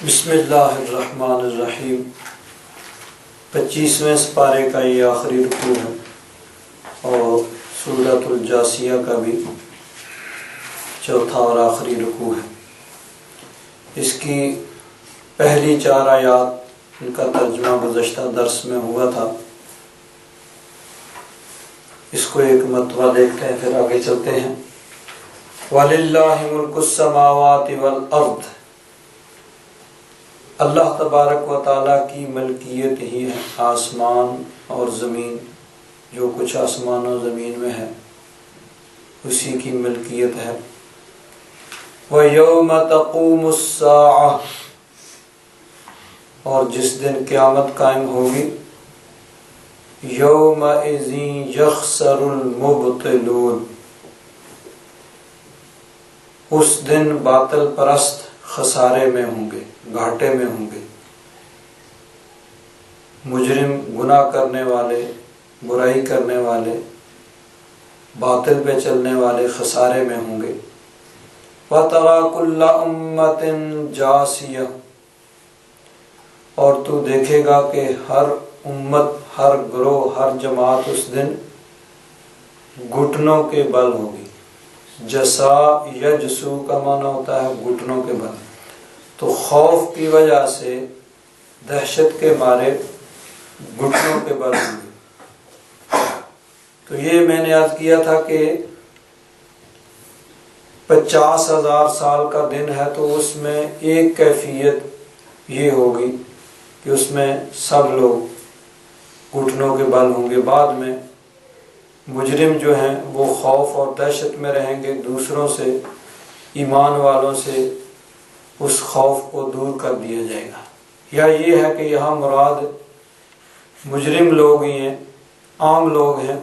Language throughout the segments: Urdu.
بسم اللہ الرحمن الرحیم 25ویں سپارے کا یہ آخری رکوع ہے اور سورۃ الجاثیہ کا بھی چوتھا اور آخری رکوع ہے۔ اس کی پہلی 4 آیات ان کا ترجمہ گزشتہ درس میں ہوا تھا، اس کو ایک مرتبہ دیکھتے ہیں پھر آگے چلتے ہیں۔ وَلِلَّهِ مُلْكُ السَّمَاوَاتِ وَالْأَرْضِ، اللہ تبارک و تعالیٰ کی ملکیت ہی ہے آسمان اور زمین، جو کچھ آسمان و زمین میں ہے اسی کی ملکیت ہے۔ وَيَوْمَ تَقُومُ السَّاعَةُ، اور جس دن قیامت قائم ہوگی، يَوْمَئِذٍ يَخْسَرُ الْمُبْطِلُونَ، اس دن باطل پرست خسارے میں ہوں گے، گھاٹے میں ہوں گے۔ مجرم، گناہ کرنے والے، برائی کرنے والے، باطل پہ چلنے والے خسارے میں ہوں گے۔ وَتَرَى كُلَّ أُمَّةٍ جَاثِيَةً، اور تو دیکھے گا کہ ہر امت، ہر گروہ، ہر جماعت اس دن گھٹنوں کے بل ہوگی۔ جسا یجسو کا معنی ہوتا ہے گھٹنوں کے بل، تو خوف کی وجہ سے، دہشت کے مارے گھٹنوں کے بل ہوں گے۔ تو یہ میں نے عرض کیا تھا کہ 50,000 سال کا دن ہے، تو اس میں ایک کیفیت یہ ہوگی کہ اس میں سب لوگ گھٹنوں کے بل ہوں گے۔ بعد میں مجرم جو ہیں وہ خوف اور دہشت میں رہیں گے، دوسروں سے، ایمان والوں سے اس خوف کو دور کر دیا جائے گا۔ یا یہ ہے کہ یہاں مراد مجرم لوگ ہی ہیں، عام لوگ ہیں۔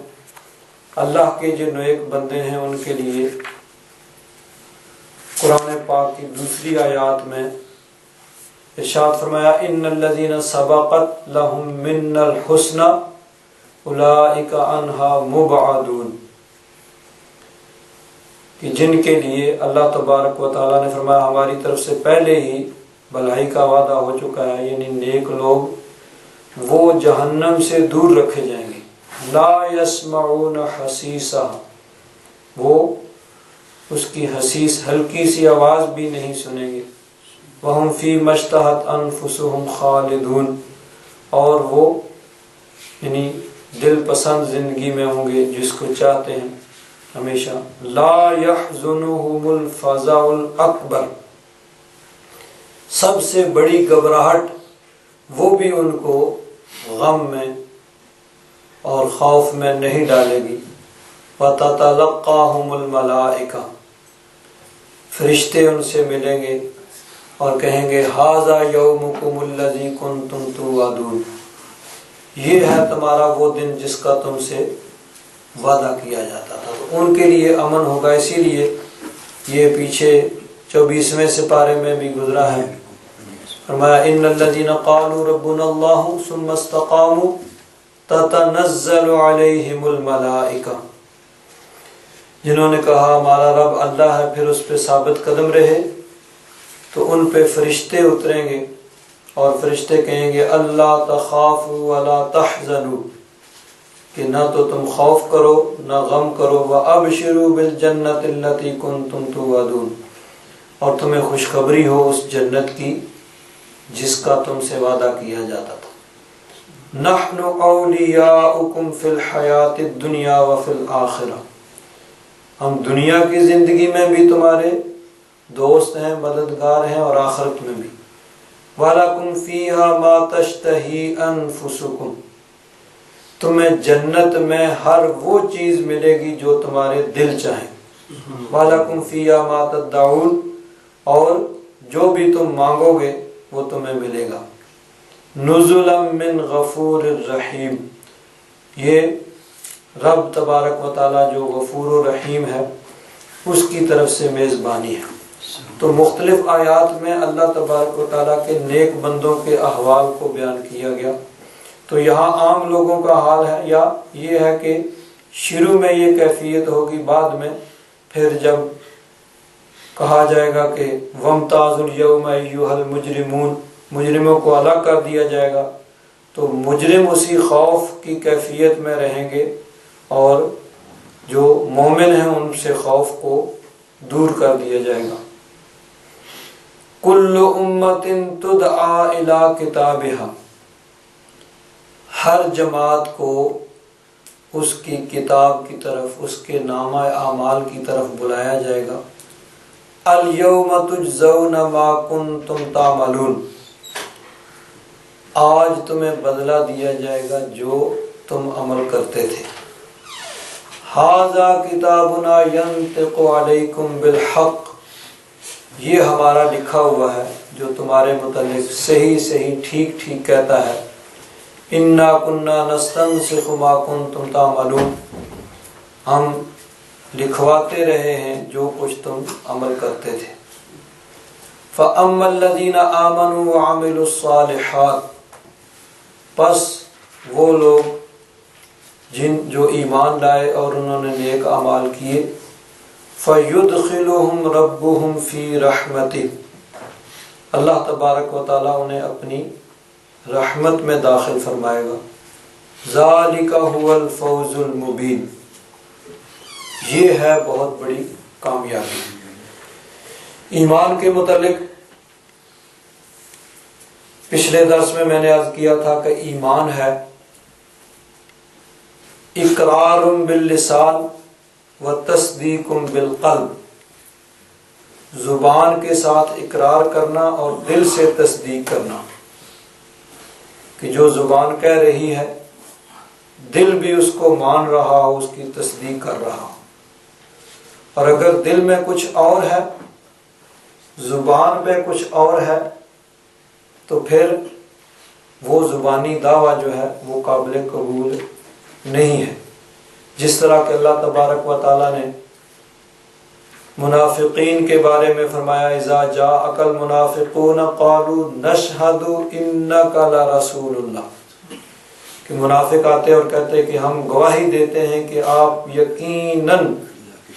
اللہ کے جو نیک بندے ہیں ان کے لیے قرآن پاک کی دوسری آیات میں ارشاد فرمایا، ان الذین سبقت لہم منا الحسنی اولئک عنہا مبعدون، کہ جن کے لیے اللہ تبارک و تعالیٰ نے فرمایا ہماری طرف سے پہلے ہی بھلائی کا وعدہ ہو چکا ہے، یعنی نیک لوگ وہ جہنم سے دور رکھے جائیں گے۔ لا یسمعون حسیسہا، وہ اس کی حسیس ہلکی سی آواز بھی نہیں سنیں گے۔ وہم فی ما اشتہت انفسہم خالدون، اور وہ یعنی دل پسند زندگی میں ہوں گے، جس کو چاہتے ہیں ہمیشہ۔ لا یحزنہم الفزع الاکبر، سب سے بڑی گھبراہٹ وہ بھی ان کو غم میں اور خوف میں نہیں ڈالے گی۔ وَتَتَلَقَّاهُمُ الْمَلَائِكَةُ، فرشتے ان سے ملیں گے اور کہیں گے هَذَا يَوْمُكُمُ الَّذِي كُنْتُمْ تُوعَدُونَ، یہ ہے تمہارا وہ دن جس کا تم سے وعدہ کیا جاتا تھا۔ تو ان کے لیے امن ہوگا، اسی لیے یہ پیچھے 24ویں سپارے میں بھی گزرا ہے، فرمایا ان الذین قالوا ربنا اللہ ثم استقاموا تتنزل علیہم الملائکہ، جنہوں نے کہا ہمارا رب اللہ ہے پھر اس پہ ثابت قدم رہے، تو ان پہ فرشتے اتریں گے اور فرشتے کہیں گے اللہ تخافوا ولا تحزنوا، کہ نہ تو تم خوف کرو نہ غم کرو، وابشروا بالجنۃ التی کنتم توعدون، اور تمہیں خوشخبری ہو اس جنت کی جس کا تم سے وعدہ کیا جاتا تھا۔ نحن اولیاؤکم فی الحیاۃ الدنیا وفی الآخرہ، ہم دنیا کی زندگی میں بھی تمہارے دوست ہیں، مددگار ہیں، اور آخرت میں بھی۔ وَلَكُمْ فِيهَا مَا تَشْتَهِي أَنفُسُكُمْ، تمہیں جنت میں ہر وہ چیز ملے گی جو تمہارے دل چاہیں۔ وَلَكُمْ فِيهَا مَا تَدَّعُونَ، اور جو بھی تم مانگو گے وہ تمہیں ملے گا۔ نُزُلًا مِّن غَفُورٍ رَحِيمٍ، یہ رب تبارک و تعالیٰ جو غفور و رحیم ہے اس کی طرف سے میزبانی ہے۔ تو مختلف آیات میں اللہ تبارک و تعالیٰ کے نیک بندوں کے احوال کو بیان کیا گیا۔ تو یہاں عام لوگوں کا حال ہے، یا یہ ہے کہ شروع میں یہ کیفیت ہوگی، بعد میں پھر جب کہا جائے گا کہ وَامْتَازُوا الْيَوْمَ أَيُّهَا الْمُجْرِمُونَ، مجرموں کو الگ کر دیا جائے گا، تو مجرم اسی خوف کی کیفیت میں رہیں گے اور جو مومن ہیں ان سے خوف کو دور کر دیا جائے گا۔ کل امت تدعا الی کتابہا، ہر جماعت کو اس کی کتاب کی طرف، اس کے نامہ اعمال کی طرف بلایا جائے گا۔ الیوم تجزون ما کنتم تعملون، آج تمہیں بدلہ دیا جائے گا جو تم عمل کرتے تھے۔ ھذا کتابنا ینطق علیکم بالحق، یہ ہمارا لکھا ہوا ہے جو تمہارے متعلق صحیح صحیح ٹھیک ٹھیک کہتا ہے۔ انا کنا نستنسخ ما کنتم تعملون، ہم لکھواتے رہے ہیں جو کچھ تم عمل کرتے تھے۔ فَأَمَّا الَّذِينَ آمَنُوا وَعَمِلُوا الصَّالِحَاتِ، پس وہ لوگ جو ایمان لائے اور انہوں نے نیک اعمال کیے، فَيُدْخِلُهُمْ رَبُّهُمْ فِي رَحْمَتِهِ، اللہ تبارک و تعالیٰ انہیں اپنی رحمت میں داخل فرمائے گا۔ ذَلِكَ هُوَ الْفَوْزُ الْمُبِينُ، یہ ہے بہت بڑی کامیابی۔ ایمان کے متعلق پچھلے درس میں نے عرض کیا تھا کہ ایمان ہے اقرار باللسان و تصدیق بالقلب، زبان کے ساتھ اقرار کرنا اور دل سے تصدیق کرنا، کہ جو زبان کہہ رہی ہے دل بھی اس کو مان رہا ہو، اس کی تصدیق کر رہا ہو۔ اور اگر دل میں کچھ اور ہے، زبان پہ کچھ اور ہے، تو پھر وہ زبانی دعویٰ جو ہے وہ قابل قبول نہیں ہے۔ جس طرح کہ اللہ تبارک و تعالیٰ نے منافقین کے بارے میں فرمایا اذا جاءک المنافقون قالوا نشہد انک لرسول اللہ، کہ منافق آتے اور کہتے کہ ہم گواہی دیتے ہیں کہ آپ یقیناً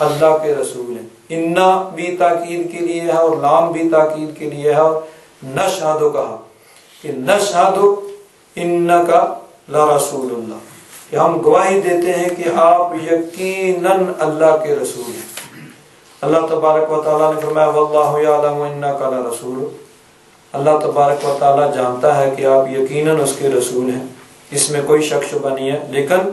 اللہ کے رسول ہیں۔ انا بھی تاکید کے لیے ہے اور لام بھی تاکید کے لیے ہے، اور نشہد کہا کہ نشہد انک لرسول اللہ، کہ ہم گواہی دیتے ہیں کہ آپ یقیناً اللہ کے رسول ہیں۔ اللہ تبارک و تعالیٰ نے فرمایا واللہ یعلم انک لرسول، اللہ تبارک و تعالیٰ جانتا ہے کہ آپ یقیناً اس کے رسول ہیں، اس میں کوئی شک شبہ نہیں ہے۔ لیکن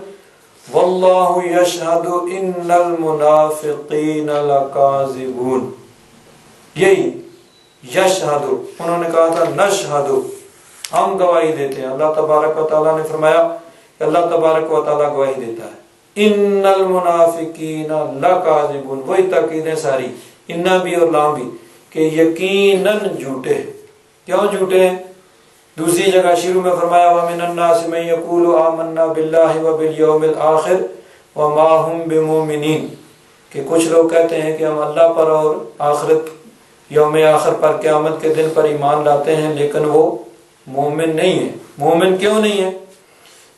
واللہ یشہد ان المنافقین لکاذبون، یہی یشہد، انہوں نے کہا تھا نشہد، ہم گواہی دیتے ہیں۔ اللہ تبارک و تعالیٰ نے فرمایا کہ اللہ تبارک و تعالیٰ گواہی دیتا ہے ان المنافقین لکاذبون، وہی تاکیدیں ساری، انا بھی اور لام بھی، کہ یقیناً جھوٹے ہیں۔ کیوں جھوٹے ہیں؟ دوسری جگہ شروع میں فرمایا وَمِنَ النَّاسِ مَن يَقُولُ آمَنَّا بِاللَّهِ وَبِالْيَوْمِ الْآخِرِ وَمَا هُمْ بِمُؤْمِنِينَ، کہ کچھ لوگ کہتے ہیں کہ ہم اللہ پر اور آخرت، یوم آخر پر، قیامت کے دن پر ایمان لاتے ہیں، لیکن وہ مومن نہیں ہیں۔ مومن کیوں نہیں ہیں؟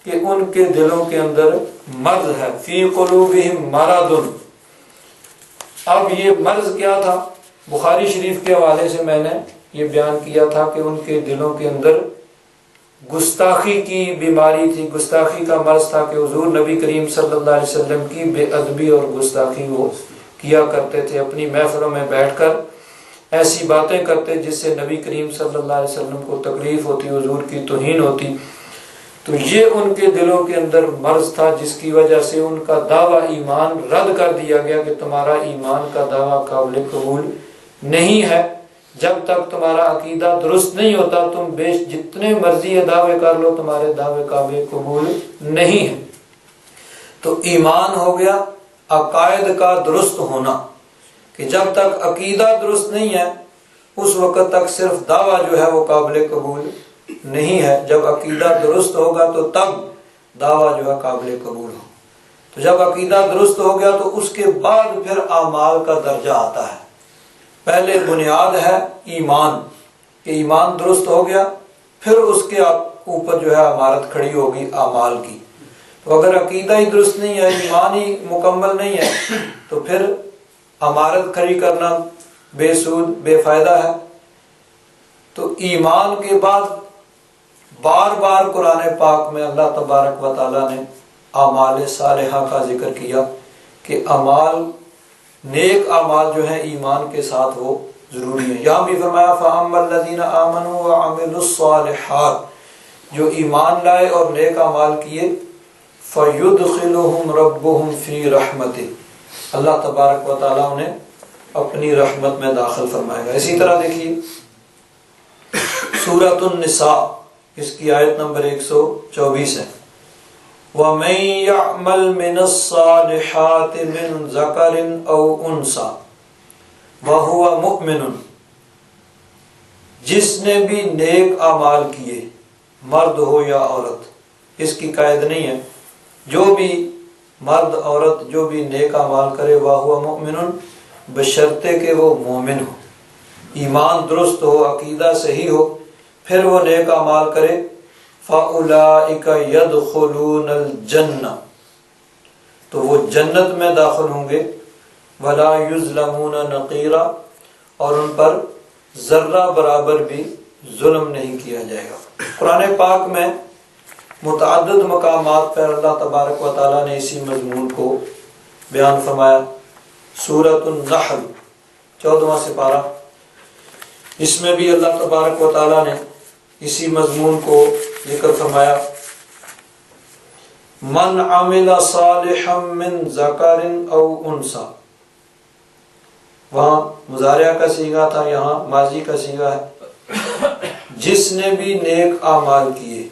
کہ ان کے دلوں کے اندر مرض ہے، فی قلوبہم مرض۔ اب یہ مرض کیا تھا؟ بخاری شریف کے حوالے سے میں نے یہ بیان کیا تھا کہ ان کے دلوں کے اندر گستاخی کی بیماری تھی، گستاخی کا مرض تھا، کہ حضور نبی کریم صلی اللہ علیہ وسلم کی بے ادبی اور گستاخی وہ کیا کرتے تھے، اپنی محفلوں میں بیٹھ کر ایسی باتیں کرتے جس سے نبی کریم صلی اللہ علیہ وسلم کو تکلیف ہوتی، حضور کی توہین ہوتی۔ تو یہ ان کے دلوں کے اندر مرض تھا، جس کی وجہ سے ان کا دعویٰ ایمان رد کر دیا گیا کہ تمہارا ایمان کا دعویٰ قابل قبول نہیں ہے، جب تک تمہارا عقیدہ درست نہیں ہوتا تم جتنے مرضی دعوے کر لو، تمہارے دعوے قابل قبول نہیں ہے۔ تو ایمان ہو گیا عقائد کا درست ہونا، کہ جب تک عقیدہ درست نہیں ہے اس وقت تک صرف دعویٰ جو ہے وہ قابل قبول نہیں ہے۔ جب عقیدہ درست ہوگا تو تب دعویٰ جو ہے قابل قبول ہو۔ تو جب عقیدہ درست ہو گیا تو اس کے بعد پھر اعمال کا درجہ آتا ہے۔ پہلے بنیاد ہے ایمان، کہ ایمان درست ہو گیا، پھر اس کے اوپر جو ہے عمارت کھڑی ہوگی اعمال کی۔ تو اگر عقیدہ ہی درست نہیں ہے، ایمان ہی مکمل نہیں ہے، تو پھر عمارت کھڑی کرنا بے سود بے فائدہ ہے۔ تو ایمان کے بعد بار بار قرآن پاک میں اللہ تبارک و تعالیٰ نے اعمال صالحہ کا ذکر کیا کہ اعمال نیک اعمال جو ہیں ایمان کے ساتھ وہ ضروری ہے۔ یہاں بھی فرمایا فَأَمَّا الَّذِينَ آمَنُوا وَعَمِلُوا الصَّالِحَاتِ، جو ایمان لائے اور نیک اعمال کیے، فَيُدْخِلُهُمْ رَبُّهُمْ فِي رَحْمَتِهِ، اللہ تبارک و تعالیٰ انہیں اپنی رحمت میں داخل فرمائے گا۔ اسی طرح دیکھیے سورۃ النساء، اس کی آیت نمبر 124 ہے، وَمَن يَعْمَلْ مِنَ الصَّالِحَاتِ مِن ذَكَرٍ أَوْ أُنثَىٰ وَهُوَ مُؤْمِنٌ، جس نے بھی نیک اعمال کیے، مرد ہو یا عورت، اس کی قید نہیں ہے، جو بھی مرد عورت جو بھی نیک اعمال کرے، وَهُوَ مُؤْمِنٌ، بشرطے کہ وہ مومن ہو، ایمان درست ہو، عقیدہ صحیح ہو، پھر وہ نیک اعمال کرے، فَأُولَٰئِكَ يَدْخُلُونَ الْجَنَّةَ، تو وہ جنت میں داخل ہوں گے، وَلَا يُظْلَمُونَ نَقِيرًا، اور ان پر ذرہ برابر بھی ظلم نہیں کیا جائے گا۔ قرآن پاک میں متعدد مقامات پر اللہ تبارک و تعالیٰ نے اسی مضمون کو بیان فرمایا۔ سورۃ النحل 14واں سپارہ، اس میں بھی اللہ تبارک و تعالیٰ نے اسی مضمون کو ذکر فرمایا، من عمل صالحا من ذکر او انثی، وہاں مضارع کا صیغہ تھا، یہاں ماضی کا صیغہ ہے، جس نے بھی نیک اعمال کیے،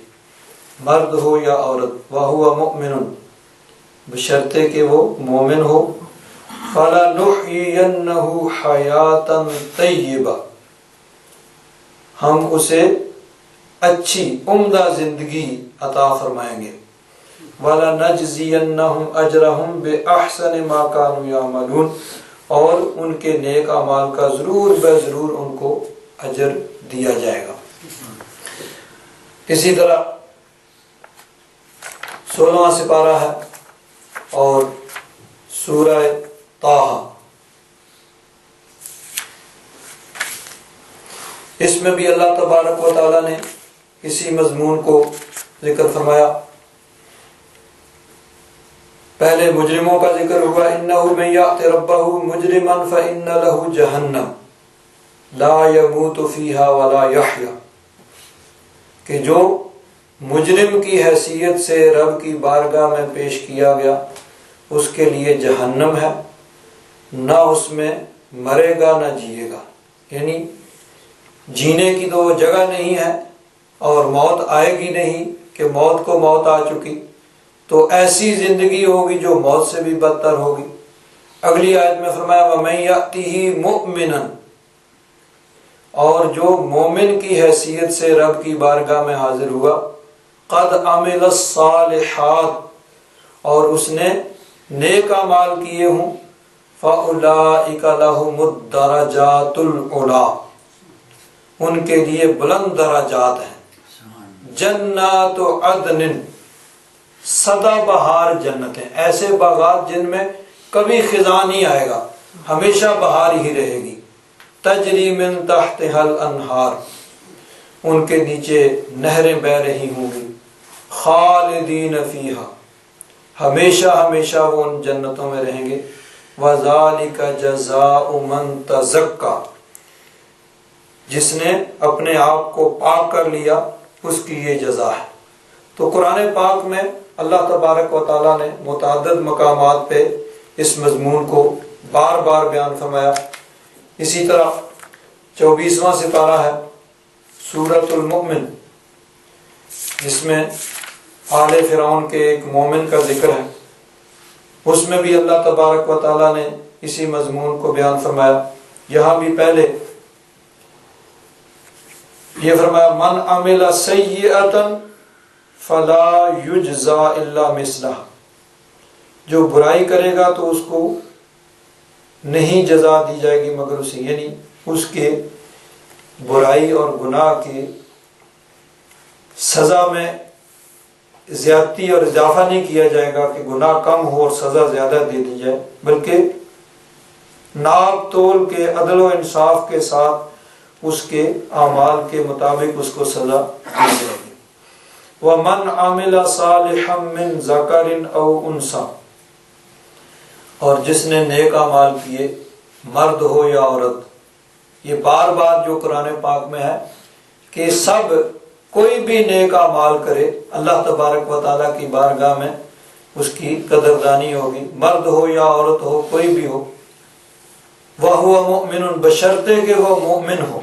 مرد ہو یا عورت، وَهُوَ مُؤْمِنٌ، بشرطے کہ وہ مومن ہو، فَلَنُحْيِيَنَّهُ حَيَاةً طَيِّبَةً، ہم اسے اچھی عمدہ زندگی عطا فرمائیں گے، وَلَنَجْزِيَنَّهُمْ أَجْرَهُمْ بِأَحْسَنِ مَا كَانُوا يَعْمَلُونَ، اور ان کے نیک اعمال کا ضرور بے ضرور ان کو اجر دیا جائے گا۔ اسی طرح 16واں سپارہ ہے اور سورہ طٰہٰ، اس میں بھی اللہ تبارک و تعالیٰ نے اسی مضمون کو ذکر فرمایا۔ پہلے مجرموں کا ذکر ہوا، إِنَّهُ مَن يَأْتِ رَبَّهُ مُجْرِمًا فَإِنَّ لَهُ جَهَنَّمَ لَا يَمُوتُ فِيهَا وَلَا يَحْيَا، کہ جو مجرم کی حیثیت سے رب کی بارگاہ میں پیش کیا گیا، اس کے لیے جہنم ہے، نہ اس میں مرے گا نہ جیے گا، یعنی جینے کی تو وہ جگہ نہیں ہے اور موت آئے گی نہیں کہ موت کو موت آ چکی، تو ایسی زندگی ہوگی جو موت سے بھی بدتر ہوگی۔ اگلی آیت میں فرمایا وَمَن يَأْتِهِ مُؤْمِنًا، اور جو مومن کی حیثیت سے رب کی بارگاہ میں حاضر ہوا، قَدْ عَمِلَ الصَّالِحَاتِ، اور اس نے نیک اعمال کیے ہوں، فَأُولَٰئِكَ لَهُمُ الدَّرَجَاتُ الْعُلَىٰ، ان کے لیے بلند درجات ہیں، جنات عدن، سدا بہار جنتیں، ایسے باغات جن میں کبھی خزاں نہیں آئے گا، ہمیشہ بہار ہی رہے گی، تجری من تحتها الانہار، ان کے نیچے نہریں بہ رہی ہوں گی، خالدین فیہا، ہمیشہ ہمیشہ وہ ان جنتوں میں رہیں گے، وَذَلِكَ جَزَاءُ مَن تَزَكَّىٰ، جس نے اپنے آپ کو پاک کر لیا اس کی یہ جزا ہے۔ تو قرآن پاک میں اللہ تبارک و تعالیٰ نے متعدد مقامات پہ اس مضمون کو بار بار بیان فرمایا۔ اسی طرح 24واں سپارہ ہے سورۃ المؤمن، جس میں آل فرعون کے ایک مومن کا ذکر ہے، اس میں بھی اللہ تبارک و تعالیٰ نے اسی مضمون کو بیان فرمایا۔ یہاں بھی پہلے یہ فرمایا من عمل سیئۃ فلا یجزا الا مثلہا، جو برائی کرے گا تو اس کو نہیں جزا دی جائے گی مگر اسی، یعنی اس کے برائی اور گناہ کی سزا میں زیادتی اور اضافہ نہیں کیا جائے گا کہ گناہ کم ہو اور سزا زیادہ دے دی جائے، بلکہ ناپ تول کے عدل و انصاف کے ساتھ اس کے اعمال کے مطابق اس کو سزا دی جائے گی۔ وَمَنْ عَمِلَ صَالِحًا مِّن ذَكَرٍ أَوْ أُنثَىٰ، اور جس نے نیک اعمال کیے، مرد ہو یا عورت، یہ بار بار جو قرآن پاک میں ہے کہ سب کوئی بھی نیک اعمال کرے اللہ تبارک و تعالیٰ کی بارگاہ میں اس کی قدردانی ہوگی، مرد ہو یا عورت ہو، کوئی بھی ہو۔ وَهُوَ مُؤْمِنٌ، بشرطے کہ وہ مومن ہو۔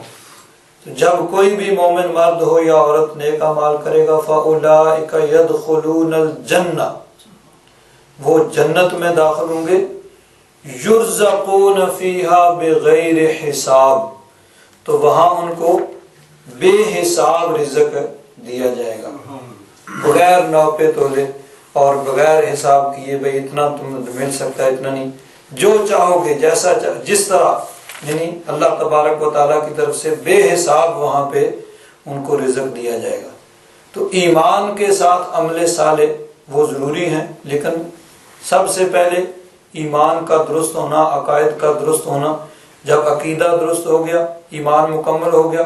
تو جب کوئی بھی مومن مرد ہو یا عورت نیک اعمال کرے گا فَأُولَٰئِكَ يَدْخُلُونَ الْجَنَّةَ، وہ جنت میں داخل ہوں گے، يُرْزَقُونَ فِيهَا بِغَيْرِ حساب، تو وہاں ان کو بے حساب رزق دیا جائے گا، بغیر ناپے تولے اور بغیر حساب کیے بھئی اتنا تمہیں مل سکتا ہے، اتنا نہیں، جو چاہو گے جیسا جس طرح، یعنی اللہ تبارک و تعالیٰ کی طرف سے بے حساب وہاں پہ ان کو رزق دیا جائے گا۔ تو ایمان کے ساتھ عمل صالح وہ ضروری ہیں، لیکن سب سے پہلے ایمان کا درست ہونا، عقائد کا درست ہونا۔ جب عقیدہ درست ہو گیا، ایمان مکمل ہو گیا،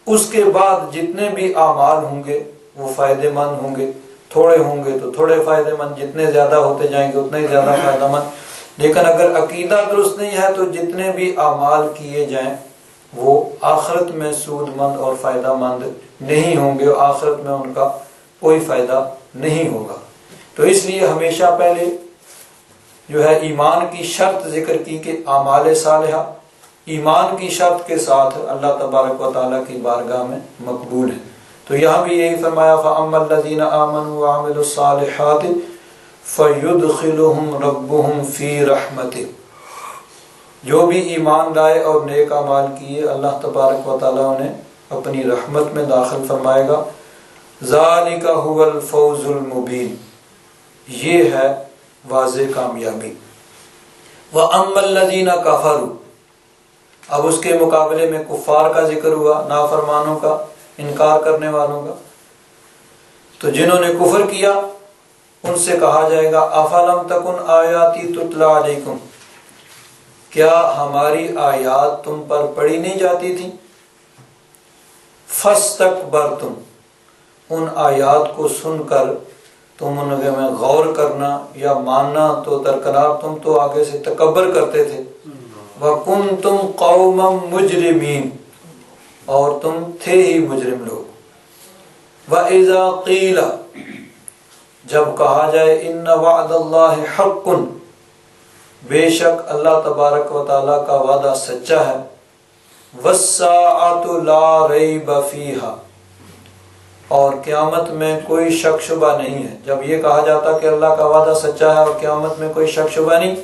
اس کے بعد جتنے بھی اعمال ہوں گے وہ فائدہ مند ہوں گے، تھوڑے ہوں گے تو تھوڑے فائدہ مند، جتنے زیادہ ہوتے جائیں گے اتنے ہی زیادہ فائدہ مند۔ لیکن اگر عقیدہ درست نہیں ہے تو جتنے بھی اعمال کیے جائیں وہ آخرت میں سود مند اور فائدہ مند نہیں ہوں گے، آخرت میں ان کا کوئی فائدہ نہیں ہوگا۔ تو اس لیے ہمیشہ پہلے جو ہے ایمان کی شرط ذکر کی کہ اعمال صالحہ ایمان کی شرط کے ساتھ اللہ تبارک و تعالیٰ کی بارگاہ میں مقبول ہے۔ تو یہاں بھی یہی فرمایا فَأَمَّا الَّذِينَ آمَنُوا وَعَمِلُوا الصَّالِحَاتِ فَيُدْخِلُهُمْ رَبُّهُمْ فِي رَحْمَتِهِ، جو بھی ایمان لائے اور نیک اعمال کیے اللہ تبارک و تعالیٰ انہیں اپنی رحمت میں داخل فرمائے گا۔ ذَلِكَ هُوَ الْفَوْزُ الْمُبِينُ، یہ ہے واضح کامیابی۔ وَأَمَّا الَّذِينَ كَفَرُوا، اب اس کے مقابلے میں کفار کا ذکر ہوا، نافرمانوں کا، انکار کرنے والوں کا۔ تو جنہوں نے کفر کیا ان سے کہا جائے گا افلم تکن آیاتی تتلی علیکم، کیا ہماری آیات تم پر پڑھی نہیں جاتی تھی؟ فاستکبرتم، ان آیات کو سن کر تم ان میں غور کرنا یا ماننا تو درکنار، تم تو آگے سے تکبر کرتے تھے۔ وَكُنْتُمْ قَوْمًا مُجْرِمِينَ، اور تم تھے ہی مجرم لوگ۔ وَإِذَا قِيلَ، جب کہا جائے اِنَّ وَعْدَ اللَّهِ حَقٌّ، بے شک اللہ تبارک و تعالیٰ کا وعدہ سچا ہے۔ وَالسَّاعَةُ لَا رَيْبَ فِيهَا، اور قیامت میں کوئی شک شبہ نہیں ہے۔ جب یہ کہا جاتا کہ اللہ کا وعدہ سچا ہے اور قیامت میں کوئی شک شبہ نہیں،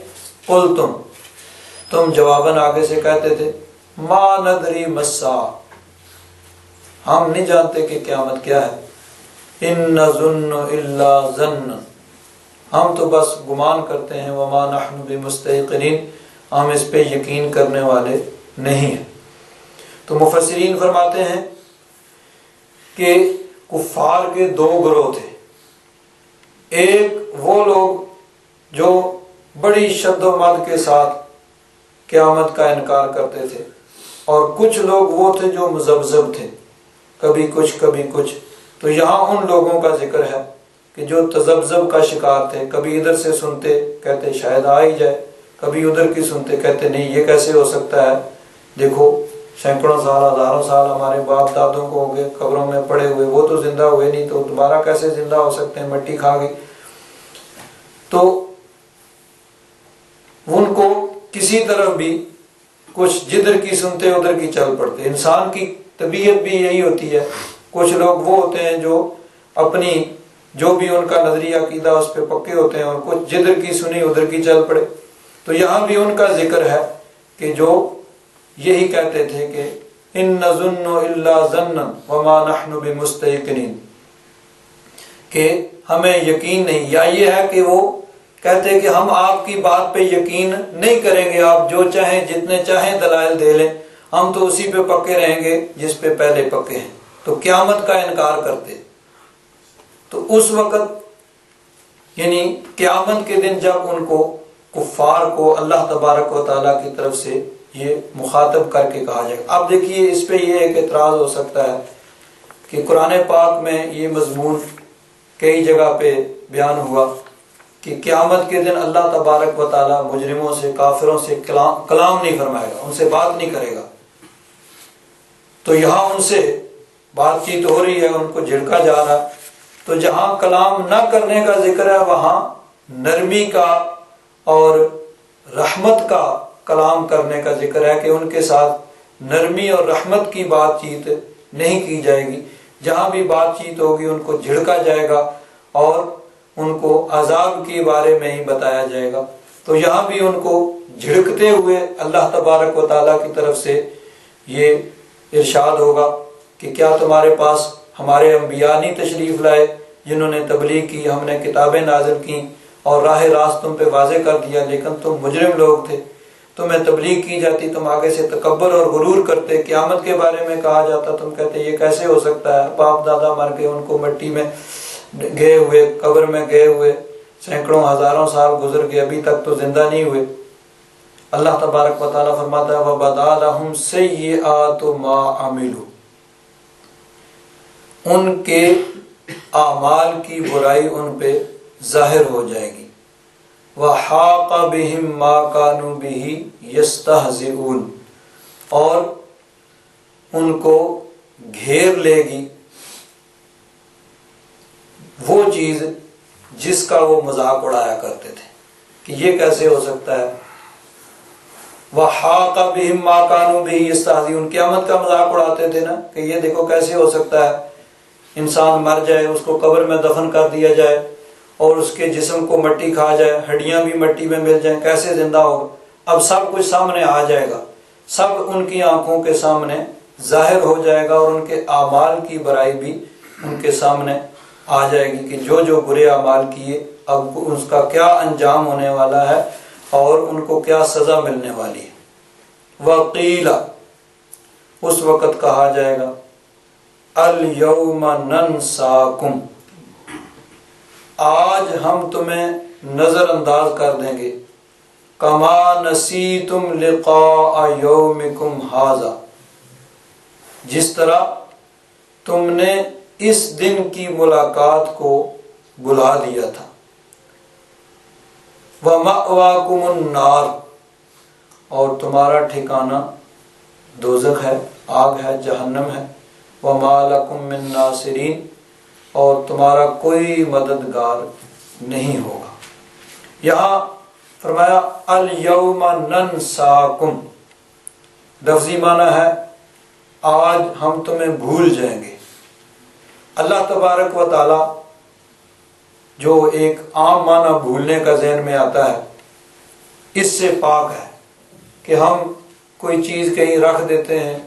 تم جواباً آگے سے کہتے تھے ما ندری ما الساعہ، ہم نہیں جانتے کہ قیامت کیا ہے۔ ان نظن الا ظن، ہم تو بس گمان کرتے ہیں۔ وما نحن بمستيقنين، ہم اس پہ یقین کرنے والے نہیں ہیں۔ تو مفسرین فرماتے ہیں کہ کفار کے دو گروہ تھے، ایک وہ لوگ جو بڑی شد و مد کے ساتھ قیامت کا انکار کرتے تھے، اور کچھ لوگ وہ تھے جو مذبذب تھے، کبھی کچھ کبھی کچھ۔ تو یہاں ان لوگوں کا ذکر ہے کہ جو تذبذب کا شکار تھے، کبھی ادھر سے سنتے کہتے شاید آ ہی جائے، کبھی ادھر کی سنتے کہتے نہیں یہ کیسے ہو سکتا ہے، دیکھو سینکڑوں سال ہزاروں سال ہمارے باپ دادوں کو ہو گئے قبروں میں پڑے ہوئے، وہ تو زندہ ہوئے نہیں، تو دوبارہ کیسے زندہ ہو سکتے ہیں، مٹی کھا گئی۔ تو ان کو کسی طرف بھی کچھ جدھر کی سنتے ادھر کی چل پڑتے۔ انسان کی طبیعت بھی یہی ہوتی ہے، کچھ لوگ وہ ہوتے ہیں جو اپنی جو بھی ان کا نظریہ عقیدہ اس پہ پکے ہوتے ہیں، اور کچھ جدھر کی سنی ادھر کی چل پڑے۔ تو یہاں بھی ان کا ذکر ہے کہ جو یہی کہتے تھے کہ ان نظن الا ظنا وما نحن بمستيقنين، کہ ہمیں یقین نہیں، یا یہ ہے کہ وہ کہتے کہ ہم آپ کی بات پہ یقین نہیں کریں گے، آپ جو چاہیں جتنے چاہیں دلائل دے لیں، ہم تو اسی پہ پکے رہیں گے جس پہ پہلے پکے ہیں۔ تو قیامت کا انکار کرتے۔ تو اس وقت یعنی قیامت کے دن جب ان کو کفار کو اللہ تبارک و تعالیٰ کی طرف سے یہ مخاطب کر کے کہا جائے گا۔ اب دیکھیے اس پہ یہ ایک اعتراض ہو سکتا ہے کہ قرآن پاک میں یہ مضمون کئی جگہ پہ بیان ہوا کہ قیامت کے دن اللہ تبارک و تعالیٰ مجرموں سے، کافروں سے کلام نہیں فرمائے گا، ان سے بات نہیں کرے گا۔ تو یہاں ان سے بات چیت ہو رہی ہے، ان کو جھڑکا جا رہا ہے، تو جہاں کلام نہ کرنے کا ذکر ہے وہاں نرمی کا اور رحمت کا کلام کرنے کا ذکر ہے کہ ان کے ساتھ نرمی اور رحمت کی بات چیت نہیں کی جائے گی۔ جہاں بھی بات چیت ہوگی ان کو جھڑکا جائے گا اور ان کو عذاب کے بارے میں ہی بتایا جائے گا۔ تو یہاں بھی ان کو جھڑکتے ہوئے اللہ تبارک و تعالیٰ کی طرف سے یہ ارشاد ہوگا کہ کیا تمہارے پاس ہمارے انبیاء نہیں تشریف لائے جنہوں نے تبلیغ کی، ہم نے کتابیں نازل کی اور راہ راست تم پہ واضح کر دیا، لیکن تم مجرم لوگ تھے، تمہیں تبلیغ کی جاتی، تم آگے سے تکبر اور غرور کرتے، قیامت کے بارے میں کہا جاتا تم کہتے یہ کیسے ہو سکتا ہے، باپ دادا مر گئے، ان کو مٹی میں گئے ہوئے، قبر میں گئے ہوئے سینکڑوں ہزاروں سال گزر گئے، ابھی تک تو زندہ نہیں ہوئے۔ اللہ تبارک و تعالیٰ فرماتا ہے وَبَدَا لَهُمْ سَيِّئَاتُ مَا عَمِلُوا، ان کے اعمال کی برائی ان پہ ظاہر ہو جائے گی۔ وَحَاقَ بِهِمْ مَا كَانُوا بِهِ يَسْتَهْزِئُونَ، اور ان کو گھیر لے گی وہ چیز جس کا وہ مذاق اڑایا کرتے تھے کہ یہ کیسے ہو سکتا ہے۔ وَحَاقَ بِهِمْ مَا كَانُوا بِهِ يَسْتَهْزِئُونَ، قیامت کا مذاق اڑاتے تھے نا کہ یہ دیکھو کیسے ہو سکتا ہے، انسان مر جائے، اس کو قبر میں دفن کر دیا جائے اور اس کے جسم کو مٹی کھا جائے، ہڈیاں بھی مٹی میں مل جائیں، کیسے زندہ ہوگا۔ اب سب کچھ سامنے آ جائے گا، سب ان کی آنکھوں کے سامنے ظاہر ہو جائے گا اور ان کے اعمال کی برائی بھی ان کے سامنے آ جائے گی کہ جو جو برے اعمال کیے اب اس کا کیا انجام ہونے والا ہے اور ان کو کیا سزا ملنے والی ہے۔ وَقِيلَ، اس وقت کہا جائے گا الْيَوْمَ نَنْسَاكُمْ، آج ہم تمہیں نظر انداز کر دیں گے، كَمَا نَسِيتُمْ لِقَاءَ يَوْمِكُمْ هَذَا، جس طرح تم نے اس دن کی ملاقات کو بلا دیا تھا۔ وَمَأْوَاكُمُ النَّارُ، اور تمہارا ٹھکانہ دوزخ ہے، آگ ہے، جہنم ہے۔ وَمَا لَكُم مِّن نَاصِرِينَ، اور تمہارا کوئی مددگار نہیں ہوگا۔ یہاں فرمایا الْيَوْمَ نَنْسَاكُمْ، لفظی معنی ہے آج ہم تمہیں بھول جائیں گے۔ اللہ تبارک و تعالی جو ایک عام معنی بھولنے کا ذہن میں آتا ہے اس سے پاک ہے کہ ہم کوئی چیز کہیں رکھ دیتے ہیں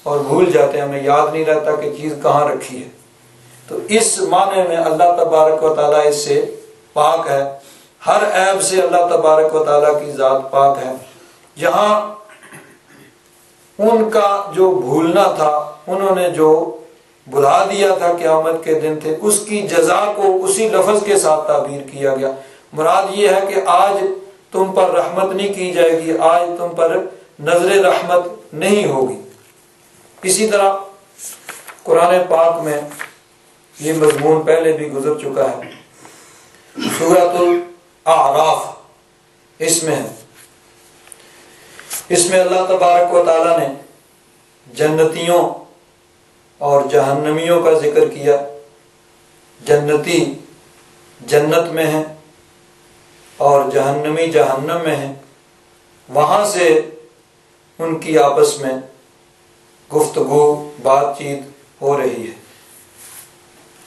اور بھول جاتے ہیں، ہمیں یاد نہیں رہتا کہ چیز کہاں رکھی ہے۔ تو اس معنی میں اللہ تبارک و تعالیٰ اس سے پاک ہے، ہر عیب سے اللہ تبارک و تعالیٰ کی ذات پاک ہے۔ جہاں ان کا جو بھولنا تھا، انہوں نے جو بلا دیا تھا قیامت کے دن تھے، اس کی جزا کو اسی لفظ کے ساتھ تعبیر کیا گیا۔ مراد یہ ہے کہ آج تم پر رحمت نہیں کی جائے گی، آج تم پر نظر رحمت نہیں ہوگی۔ اسی طرح قرآن پاک میں یہ مضمون پہلے بھی گزر چکا ہے، سورۃ الاعراف اس میں اللہ تبارک و تعالیٰ نے جنتیوں اور جہنمیوں کا ذکر کیا۔ جنتی جنت میں ہیں اور جہنمی جہنم میں ہیں، وہاں سے ان کی آپس میں گفتگو بات چیت ہو رہی ہے۔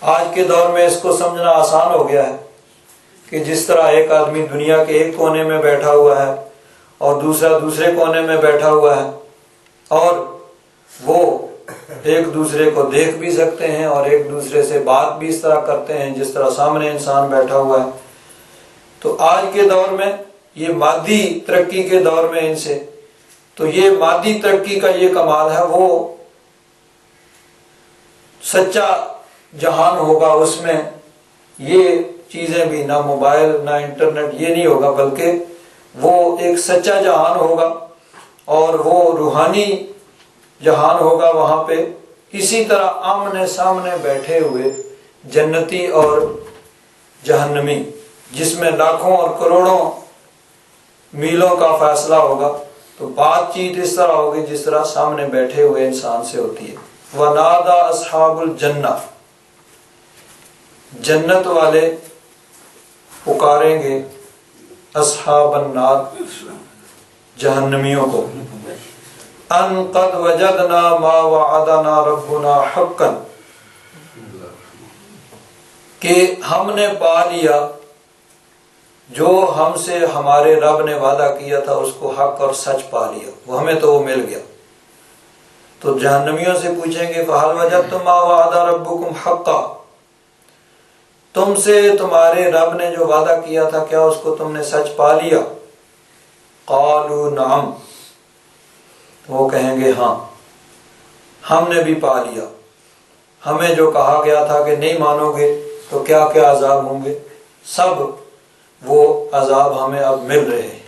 آج کے دور میں اس کو سمجھنا آسان ہو گیا ہے کہ جس طرح ایک آدمی دنیا کے ایک کونے میں بیٹھا ہوا ہے اور دوسرا دوسرے کونے میں بیٹھا ہوا ہے اور وہ ایک دوسرے کو دیکھ بھی سکتے ہیں اور ایک دوسرے سے بات بھی اس طرح کرتے ہیں جس طرح سامنے انسان بیٹھا ہوا ہے۔ تو آج کے دور میں یہ مادی ترقی کے دور میں ان سے تو یہ مادی ترقی کا یہ کمال ہے، وہ سچا جہان ہوگا، اس میں یہ چیزیں بھی نہ موبائل نہ انٹرنیٹ یہ نہیں ہوگا، بلکہ وہ ایک سچا جہان ہوگا اور وہ روحانی جہان ہوگا. وہاں پہ اسی طرح آمنے سامنے بیٹھے ہوئے جنتی اور جہنمی، جس میں لاکھوں اور کروڑوں میلوں کا فاصلہ ہوگا، تو بات چیت اس طرح ہوگی جس طرح سامنے بیٹھے ہوئے انسان سے ہوتی ہے. وَنَادَى أَصْحَابُ الْجَنَّةِ، جنت والے پکاریں گے اصحاب النار، جہنمیوں کو، ان قد وجدنا ما وعدنا ربنا حقا، کہ ہم نے پا لیا جو ہم سے ہمارے رب نے وعدہ کیا تھا، اس کو حق اور سچ پا لیا، وہ ہمیں تو وہ مل گیا. تو جہنمیوں سے پوچھیں گے فَهَلْ وَجَدْتُمْ مَا وَعَدَ رَبُّكُمْ حَقًّا، تم سے تمہارے رب نے جو وعدہ کیا تھا کیا اس کو تم نے سچ پا لیا؟ قالوا نعم، وہ کہیں گے ہاں ہم نے بھی پا لیا. ہمیں جو کہا گیا تھا کہ نہیں مانو گے تو کیا کیا عذاب ہوں گے، سب وہ عذاب ہمیں اب مل رہے ہیں.